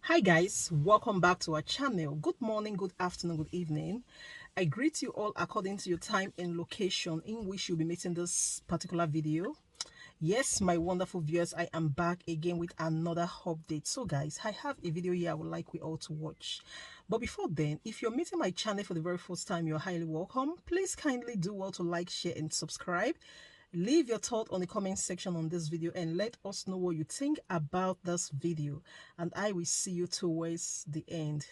Hi guys, welcome back to our channel. Good morning, good afternoon, good evening. I greet you all according to your time and location in which you'll be making this particular video. Yes, my wonderful viewers, I am back again with another update. So guys, I have a video here I would like we all to watch. But before then, if you're meeting my channel for the very first time, you're highly welcome. Please kindly do well to like, share and subscribe. Leave your thought on the comment section on this video and let us know what you think about this video, and I will see you towards the end.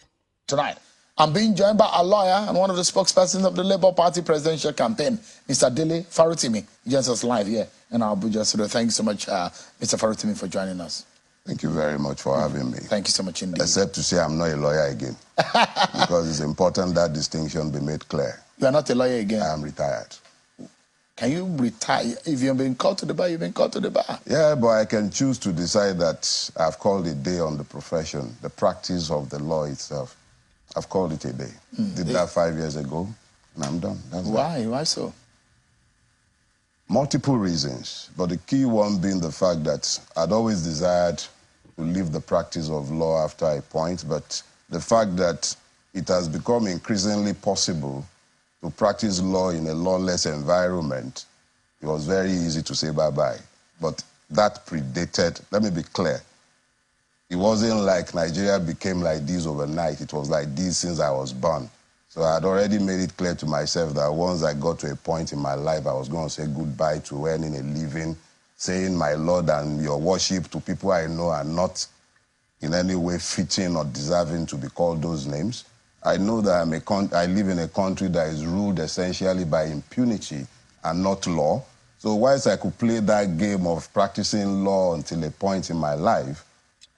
Tonight, I'm being joined by a lawyer and one of the spokespersons of the Labour Party presidential campaign, Mr. Dele Farutimi. He joins us live here in our Abuja studio. Thank you so much, Mr. Farutimi, for joining us. Thank you very much for having me. Thank you so much indeed. Except to say I'm not a lawyer again, because it's important that distinction be made clear. You are not a lawyer again? I am retired. Can you retire? If you've been called to the bar, you've been called to the bar. Yeah, but I can choose to decide that I've called a day on the profession, the practice of the law itself. I've called it a day. Did that 5 years ago, and I'm done. That's Why? that. Why so? Multiple reasons, but the key one being the fact that I'd always desired to leave the practice of law after a point, but the fact that it has become increasingly possible to practice law in a lawless environment, it was very easy to say bye-bye. But that predated, let me be clear, it wasn't like Nigeria became like this overnight. It was like this since I was born. So I had already made it clear to myself that once I got to a point in my life, I was going to say goodbye to earning a living, saying my Lord and your worship to people I know are not in any way fitting or deserving to be called those names. I know that I live in a country that is ruled essentially by impunity and not law. So whilst I could play that game of practicing law until a point in my life,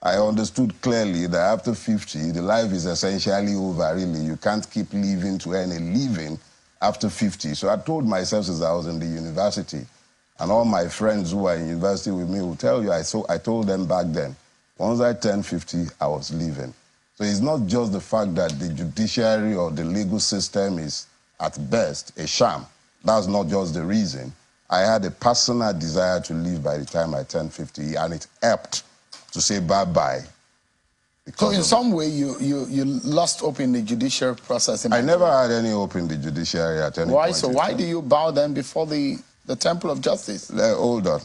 I understood clearly that after 50, the life is essentially over, really. You can't keep living to earn a living after 50. So I told myself since I was in the university, and all my friends who are in university with me will tell you, I told them back then, once I turned 50, I was leaving. So it's not just the fact that the judiciary or the legal system is, at best, a sham. That's not just the reason. I had a personal desire to leave by the time I turned 50, and it helped to say bye-bye. So in some way, you lost hope in the judicial process. I never had any hope in the judiciary at any point. Why? So why do you bow then before the temple of justice? Hold on.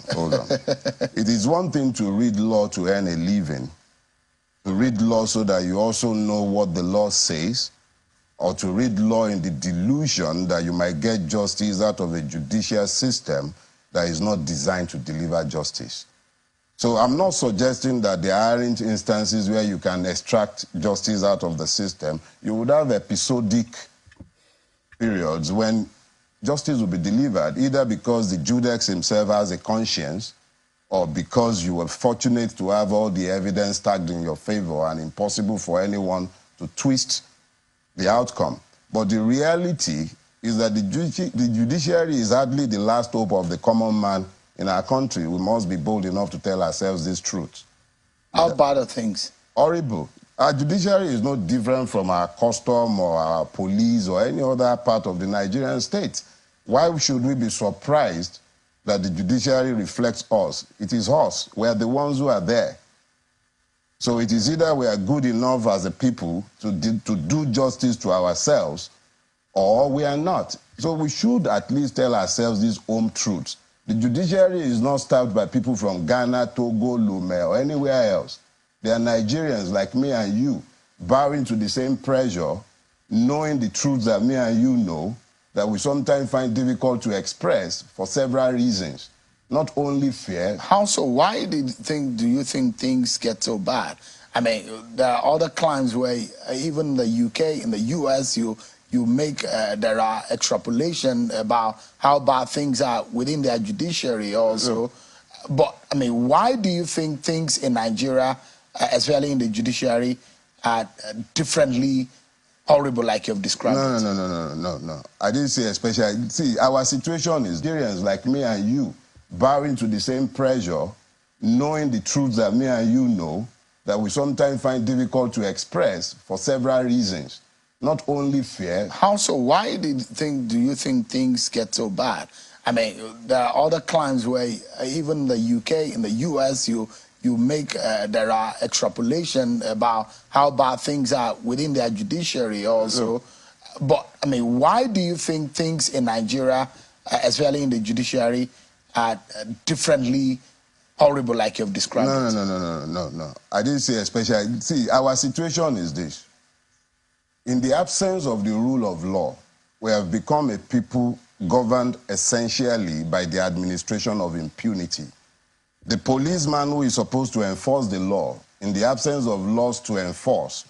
It is one thing to read law to earn a living, to read law so that you also know what the law says, or to read law in the delusion that you might get justice out of a judicial system that is not designed to deliver justice. So I'm not suggesting that there aren't instances where you can extract justice out of the system. You would have episodic periods when justice will be delivered, either because the judex himself has a conscience, or because you were fortunate to have all the evidence stacked in your favor and impossible for anyone to twist the outcome. But the reality is that the judiciary is hardly the last hope of the common man in our country. We must be bold enough to tell ourselves this truth. How bad are things? Horrible. Our judiciary is no different from our custom or our police or any other part of the Nigerian state. Why should we be surprised that the judiciary reflects us? It is us. We are the ones who are there. So it is either we are good enough as a people to do justice to ourselves, or we are not. So we should at least tell ourselves these home truths. The judiciary is not staffed by people from Ghana, Togo, Lome, or anywhere else. They are Nigerians like me and you, bowing to the same pressure, knowing the truths that me and you know, that we sometimes find difficult to express for several reasons. Not only fear. How so? Why do you think things get so bad? I mean, there are other climes where even in the UK, in the US, you make there are extrapolation about how bad things are within their judiciary also. Yeah. But I mean, why do you think things in Nigeria, especially in the judiciary, are differently horrible like you've described it? No. I didn't say especially. See, our situation is Nigerians like me and you, bowing to the same pressure, knowing the truths that me and you know, that we sometimes find difficult to express for several reasons. Not only fear. How so? Why do you think things get so bad? I mean, there are other climes where even in the UK, in the US, you you make there are extrapolation about how bad things are within their judiciary also. But I mean, why do you think things in Nigeria, especially in the judiciary, are differently horrible like you've described it? No. I didn't say especially. See, our situation is this. In the absence of the rule of law, we have become a people governed essentially by the administration of impunity. The policeman who is supposed to enforce the law, in the absence of laws to enforce,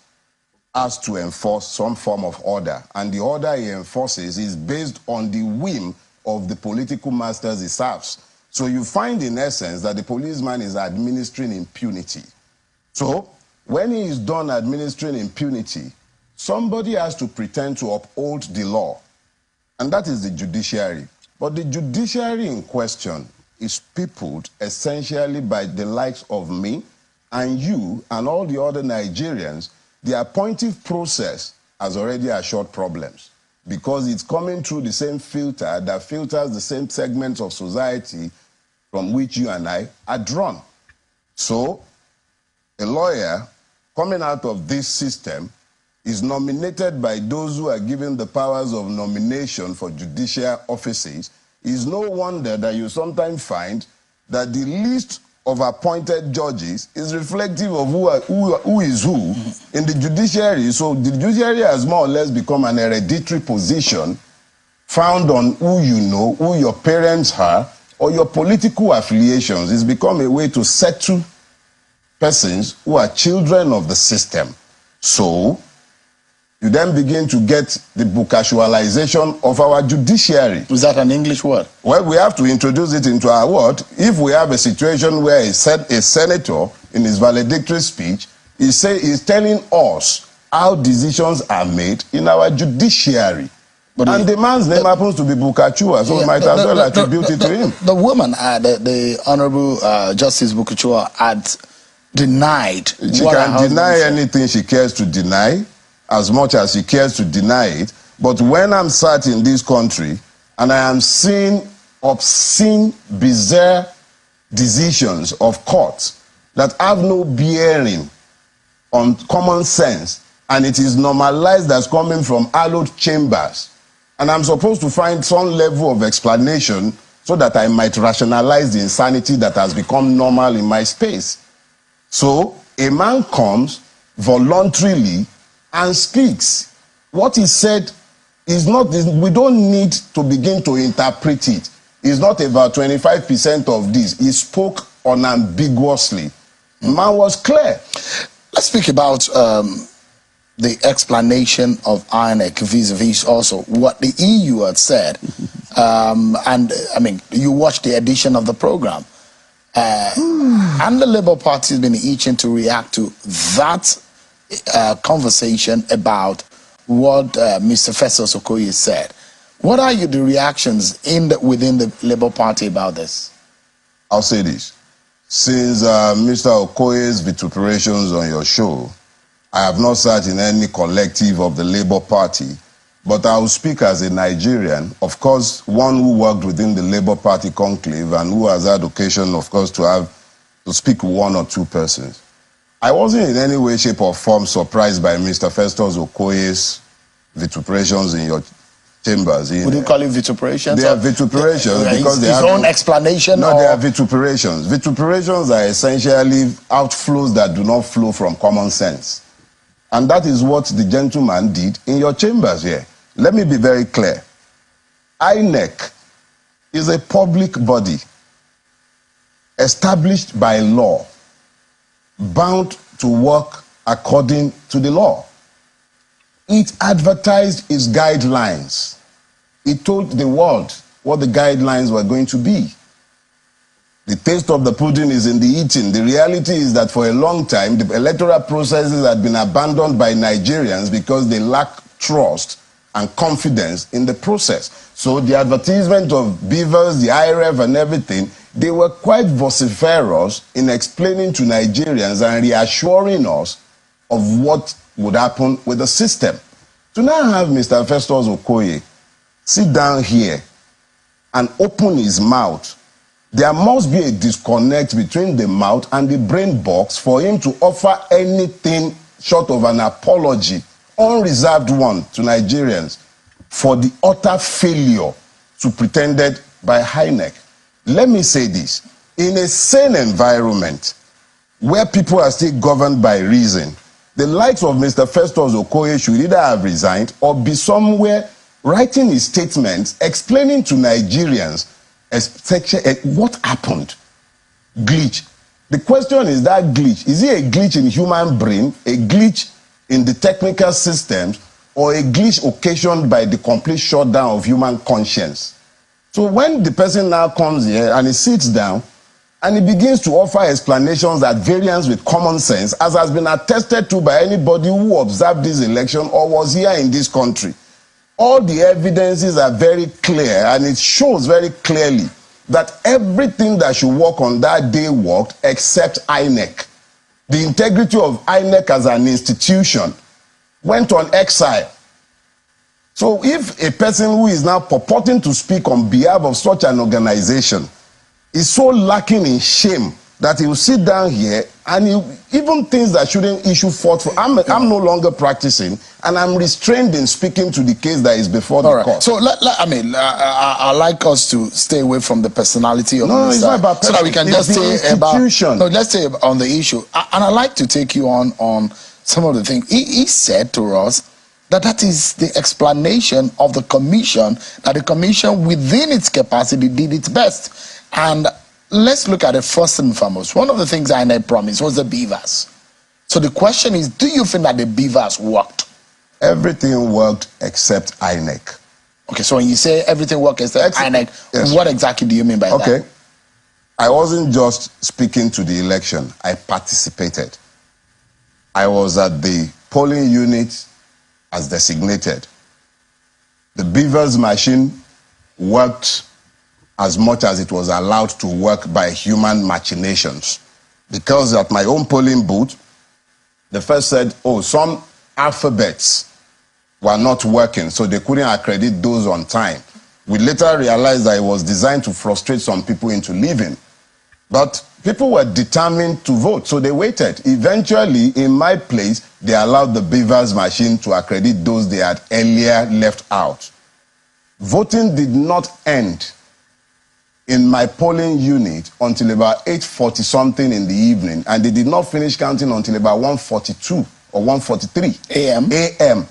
has to enforce some form of order. And the order he enforces is based on the whim of the political masters he serves. So you find in essence that the policeman is administering impunity. So when he is done administering impunity, somebody has to pretend to uphold the law. And that is the judiciary. But the judiciary in question is peopled essentially by the likes of me and you and all the other Nigerians. The appointive process has already assured problems because it's coming through the same filter that filters the same segments of society from which you and I are drawn. So a lawyer coming out of this system is nominated by those who are given the powers of nomination for judicial offices. It's no wonder that you sometimes find that the list of appointed judges is reflective of who is who in the judiciary. So the judiciary has more or less become an hereditary position found on who you know, who your parents are, or your political affiliations. It's become a way to settle persons who are children of the system. So you then begin to get the bookcasualization of our judiciary. Is that an English word? Well, we have to introduce it into our word. If we have a situation where a senator, in his valedictory speech, is telling us how decisions are made in our judiciary. And the man's name happens to be Bukachua, so we might as well attribute it to him. The woman, the Honorable Justice Bukachua, had denied. She can deny anything she cares to deny, as much as she cares to deny it. But when I'm sat in this country and I am seeing obscene, bizarre decisions of courts that have no bearing on common sense, and it is normalized as coming from hallowed chambers, and I'm supposed to find some level of explanation so that I might rationalize the insanity that has become normal in my space. So a man comes voluntarily and speaks. What he said is not, we don't need to begin to interpret it. It's not about 25% of this. He spoke unambiguously. Man was clear. Let's speak about the explanation of INEC vis-a-vis also what the EU had said. And I mean, you watched the edition of the program. And the Labour Party has been itching to react to that conversation about what Mr. Festus Okoye said. What are the reactions within the Labour Party about this? I'll say this. Since Mr. Okoye's vituperations on your show, I have not sat in any collective of the Labour Party, but I will speak as a Nigerian, of course, one who worked within the Labour Party conclave and who has had occasion, of course, to speak with one or two persons. I wasn't in any way, shape, or form surprised by Mr. Festus Okoye's vituperations in your chambers. Would you call it vituperations? They are vituperations because they have his own explanation. No, they are vituperations. Vituperations are essentially outflows that do not flow from common sense. And that is what the gentleman did in your chambers here. Let me be very clear. INEC is a public body established by law, bound to work according to the law. It advertised its guidelines. It told the world what the guidelines were going to be. The taste of the pudding is in the eating. The reality is that for a long time, the electoral processes had been abandoned by Nigerians because they lack trust and confidence in the process. So the advertisement of beavers, the IRF and everything, they were quite vociferous in explaining to Nigerians and reassuring us of what would happen with the system. To now have Mr. Festus Okoye sit down here and open his mouth There must be a disconnect between the mouth and the brain box for him to offer anything short of an apology, unreserved one, to Nigerians for the utter failure to pretended by INEC. Let me say this. In a sane environment where people are still governed by reason, the likes of Mr. Festus Okoye should either have resigned or be somewhere writing his statements explaining to Nigerians what happened. Glitch. The question is, that glitch, is it a glitch in human brain, a glitch in the technical systems, or a glitch occasioned by the complete shutdown of human conscience? So when the person now comes here and he sits down and he begins to offer explanations at variance with common sense, as has been attested to by anybody who observed this election or was here in this country, all the evidences are very clear, and it shows very clearly that everything that should work on that day worked except INEC. The integrity of INEC as an institution went on exile. So if a person who is now purporting to speak on behalf of such an organization is so lacking in shame that he will sit down here and even things that shouldn't issue forth for, I'm no longer practicing, and I'm restrained in speaking to the case that is before the court. So I like us to stay away from the personality of Mr. It's not about so that we can just say about let's say on the issue. And I'd like to take you on some of the things he said to us, that is the explanation of the commission, that the commission within its capacity did its best. And let's look at it first and foremost. One of the things INEC promised was the beavers. So the question is, do you think that the beavers worked? Everything worked except INEC. Okay, so when you say everything worked except INEC, yes, what exactly do you mean by that? Okay. I wasn't just speaking to the election. I participated. I was at the polling unit as designated. The beavers machine worked as much as it was allowed to work by human machinations. Because at my own polling booth, the first said, oh, some alphabets were not working, so they couldn't accredit those on time. We later realized that it was designed to frustrate some people into leaving. But people were determined to vote, so they waited. Eventually, in my place, they allowed the beavers machine to accredit those they had earlier left out. Voting did not end in my polling unit until about 8:40 something in the evening, and they did not finish counting until about 1:42 or 1:43 a.m.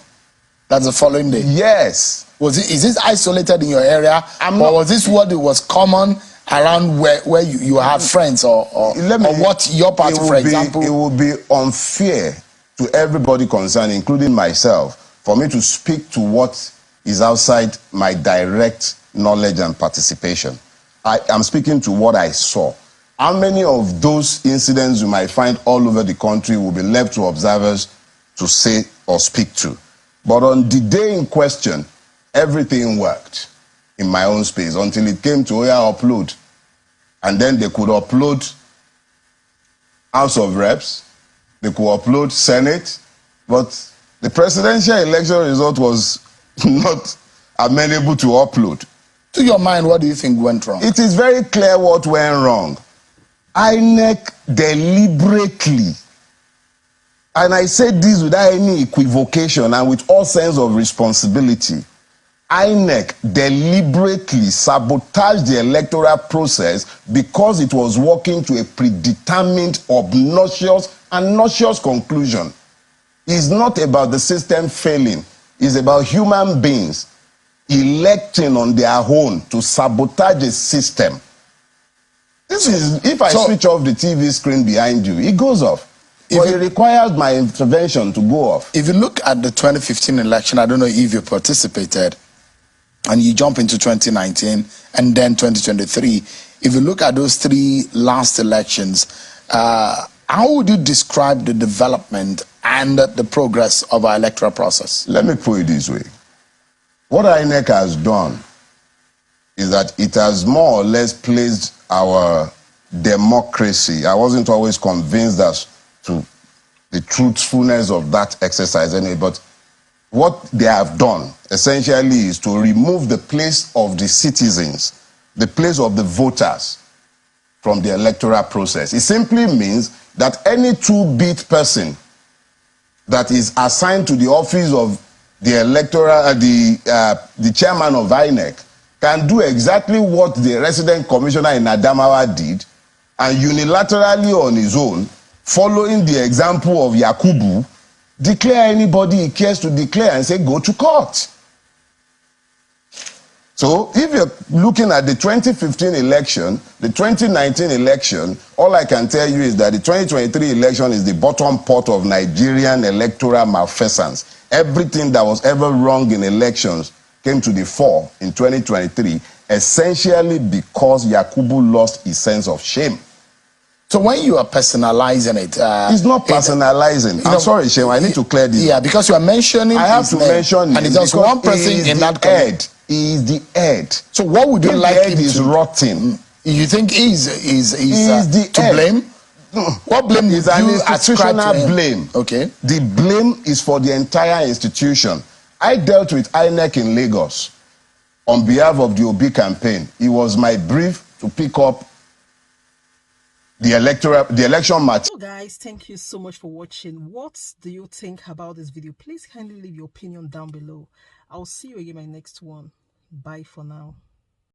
That's the following day? Yes. Is this isolated in your area, or was this what it was common around where you have friends, or what your party, for example? It would be unfair to everybody concerned, including myself, for me to speak to what is outside my direct knowledge and participation. I'm speaking to what I saw. How many of those incidents you might find all over the country will be left to observers to say or speak to? But on the day in question, everything worked in my own space until it came to upload. And then they could upload House of Reps, they could upload Senate, but the presidential election result was not amenable to upload. To your mind, what do you think went wrong? It is very clear what went wrong. INEC deliberately, and I say this without any equivocation and with all sense of responsibility, INEC deliberately sabotaged the electoral process because it was working to a predetermined, obnoxious, and nauseous conclusion. It's not about the system failing. It's about human beings electing on their own to sabotage a system. This is, if I switch off the TV screen behind you, it goes off. But it requires my intervention to go off. If you look at the 2015 election, I don't know if you participated, and you jump into 2019 and then 2023, if you look at those three last elections, how would you describe the development and the progress of our electoral process? Let me put it this way. What INEC has done is that it has more or less placed our democracy. I wasn't always convinced as to the truthfulness of that exercise anyway, but what they have done essentially is to remove the place of the citizens, the place of the voters, from the electoral process. It simply means that any two-bit person that is assigned to the office of the electoral, the chairman of INEC can do exactly what the resident commissioner in Adamawa did, and unilaterally on his own, following the example of Yakubu, declare anybody he cares to declare and say, go to court. So if you're looking at the 2015 election, the 2019 election, all I can tell you is that the 2023 election is the bottom pot of Nigerian electoral malfeasance. Everything that was ever wrong in elections came to the fore in 2023, essentially because Yakubu lost his sense of shame. So when you are personalizing it, it's not personalizing. I'm sorry, Shem, I need to clear this. Yeah, because you are mentioning. I have to mention him, and it's just one person in that head. He is the head. So what would you like him to? Is rotten. You think he's the to blame? What blame is would an you institutional blame? Okay. The blame is for the entire institution. I dealt with INEC in Lagos on behalf of the Obi campaign. It was my brief to pick up the election match. So guys, thank you so much for watching. What do you think about this video? Please kindly leave your opinion down below. I'll see you again in my next one. Bye for now.